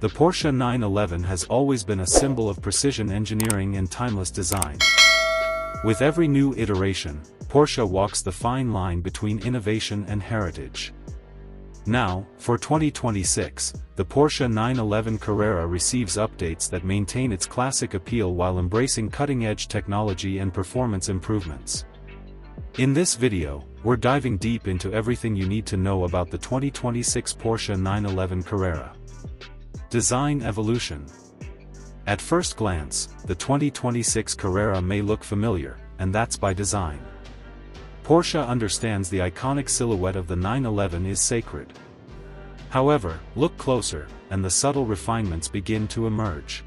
The Porsche 911 has always been a symbol of precision engineering and timeless design. With every new iteration, Porsche walks the fine line between innovation and heritage. Now, for 2026, the Porsche 911 Carrera receives updates that maintain its classic appeal while embracing cutting-edge technology and performance improvements. In this video, we're diving deep into everything you need to know about the 2026 Porsche 911 Carrera. Design evolution. At first glance, the 2026 Carrera may look familiar, and that's by design. Porsche understands the iconic silhouette of the 911 is sacred. However, look closer, and the subtle refinements begin to emerge.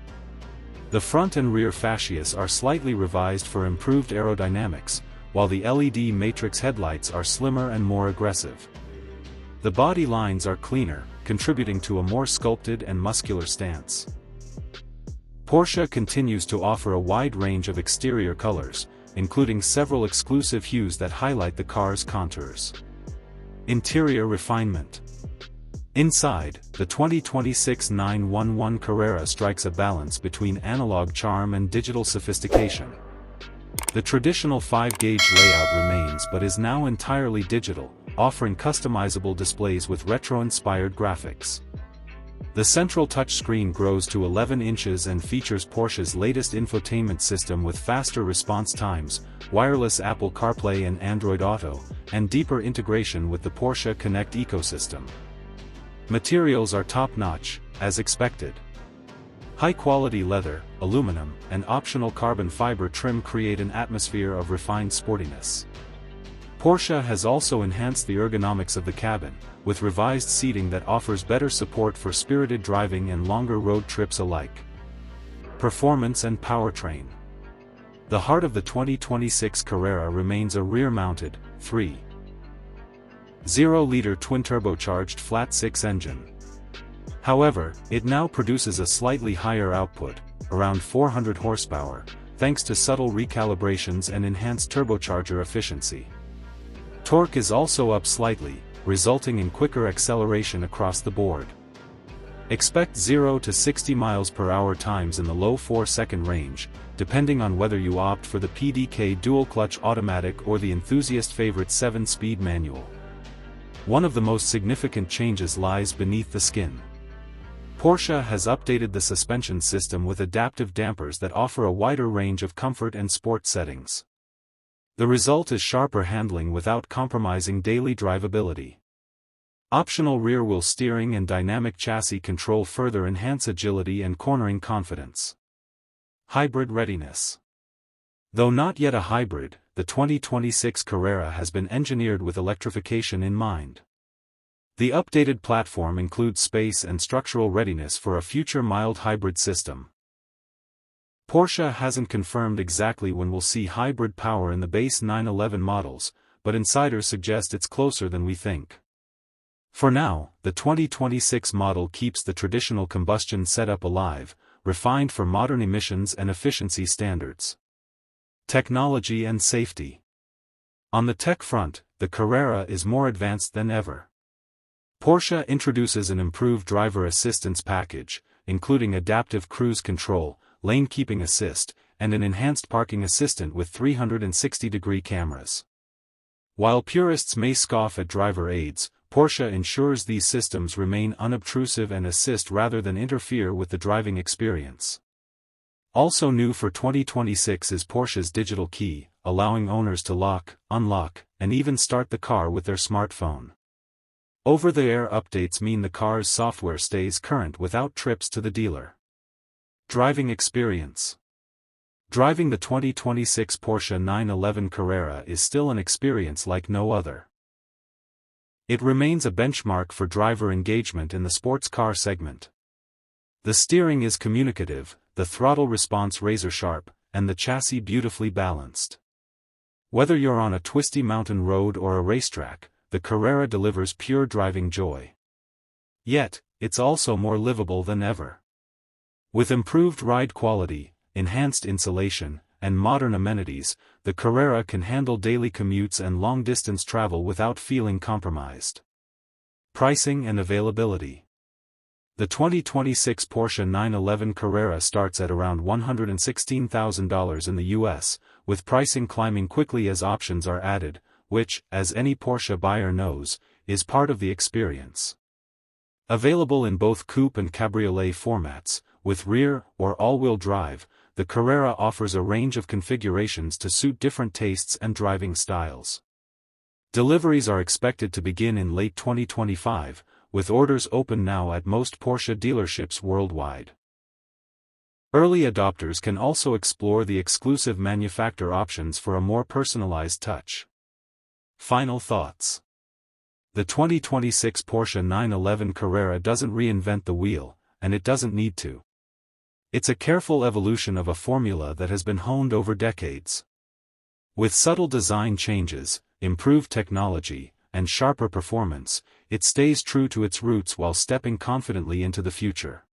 The front and rear fascias are slightly revised for improved aerodynamics, while the LED matrix headlights are slimmer and more aggressive. The body lines are cleaner, contributing to a more sculpted and muscular stance. Porsche continues to offer a wide range of exterior colors, including several exclusive hues that highlight the car's contours. Interior refinement. Inside, the 2026 911 Carrera strikes a balance between analog charm and digital sophistication. The traditional 5-gauge layout remains but is now entirely digital, offering customizable displays with retro-inspired graphics. The central touchscreen grows to 11 inches and features Porsche's latest infotainment system with faster response times, wireless Apple CarPlay and Android Auto, and deeper integration with the Porsche Connect ecosystem. Materials are top-notch, as expected. High-quality leather, aluminum, and optional carbon fiber trim create an atmosphere of refined sportiness. Porsche has also enhanced the ergonomics of the cabin, with revised seating that offers better support for spirited driving and longer road trips alike. Performance and powertrain. The heart of the 2026 Carrera remains a rear-mounted, 3.0-liter twin-turbocharged flat-six engine. However, it now produces a slightly higher output, around 400 horsepower, thanks to subtle recalibrations and enhanced turbocharger efficiency. Torque is also up slightly, resulting in quicker acceleration across the board. Expect 0 to 60 miles per hour times in the low 4-second range, depending on whether you opt for the PDK dual-clutch automatic or the enthusiast favorite 7-speed manual. One of the most significant changes lies beneath the skin. Porsche has updated the suspension system with adaptive dampers that offer a wider range of comfort and sport settings. The result is sharper handling without compromising daily drivability. Optional rear-wheel steering and dynamic chassis control further enhance agility and cornering confidence. Hybrid readiness. Though not yet a hybrid, the 2026 Carrera has been engineered with electrification in mind. The updated platform includes space and structural readiness for a future mild hybrid system. Porsche hasn't confirmed exactly when we'll see hybrid power in the base 911 models, but insiders suggest it's closer than we think. For now, the 2026 model keeps the traditional combustion setup alive, refined for modern emissions and efficiency standards. Technology and safety. On the tech front, the Carrera is more advanced than ever. Porsche introduces an improved driver assistance package, including adaptive cruise control, lane keeping assist, and an enhanced parking assistant with 360-degree cameras. While purists may scoff at driver aids, Porsche ensures these systems remain unobtrusive and assist rather than interfere with the driving experience. Also new for 2026 is Porsche's digital key, allowing owners to lock, unlock, and even start the car with their smartphone. Over-the-air updates mean the car's software stays current without trips to the dealer. Driving experience. Driving the 2026 Porsche 911 Carrera is still an experience like no other. It remains a benchmark for driver engagement in the sports car segment. The steering is communicative, the throttle response razor-sharp, and the chassis beautifully balanced. Whether you're on a twisty mountain road or a racetrack, the Carrera delivers pure driving joy. Yet, it's also more livable than ever. With improved ride quality, enhanced insulation, and modern amenities, the Carrera can handle daily commutes and long-distance travel without feeling compromised. Pricing and availability. The 2026 Porsche 911 Carrera starts at around $116,000 in the US, with pricing climbing quickly as options are added, which, as any Porsche buyer knows, is part of the experience. Available in both coupe and cabriolet formats, with rear or all-wheel drive, the Carrera offers a range of configurations to suit different tastes and driving styles. Deliveries are expected to begin in late 2025, with orders open now at most Porsche dealerships worldwide. Early adopters can also explore the exclusive manufacturer options for a more personalized touch. Final thoughts. The 2026 Porsche 911 Carrera doesn't reinvent the wheel, and it doesn't need to. It's a careful evolution of a formula that has been honed over decades. With subtle design changes, improved technology, and sharper performance, it stays true to its roots while stepping confidently into the future.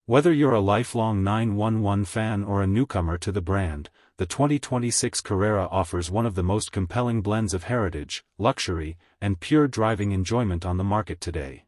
Whether you're a lifelong 911 fan or a newcomer to the brand, the 2026 Carrera offers one of the most compelling blends of heritage, luxury, and pure driving enjoyment on the market today.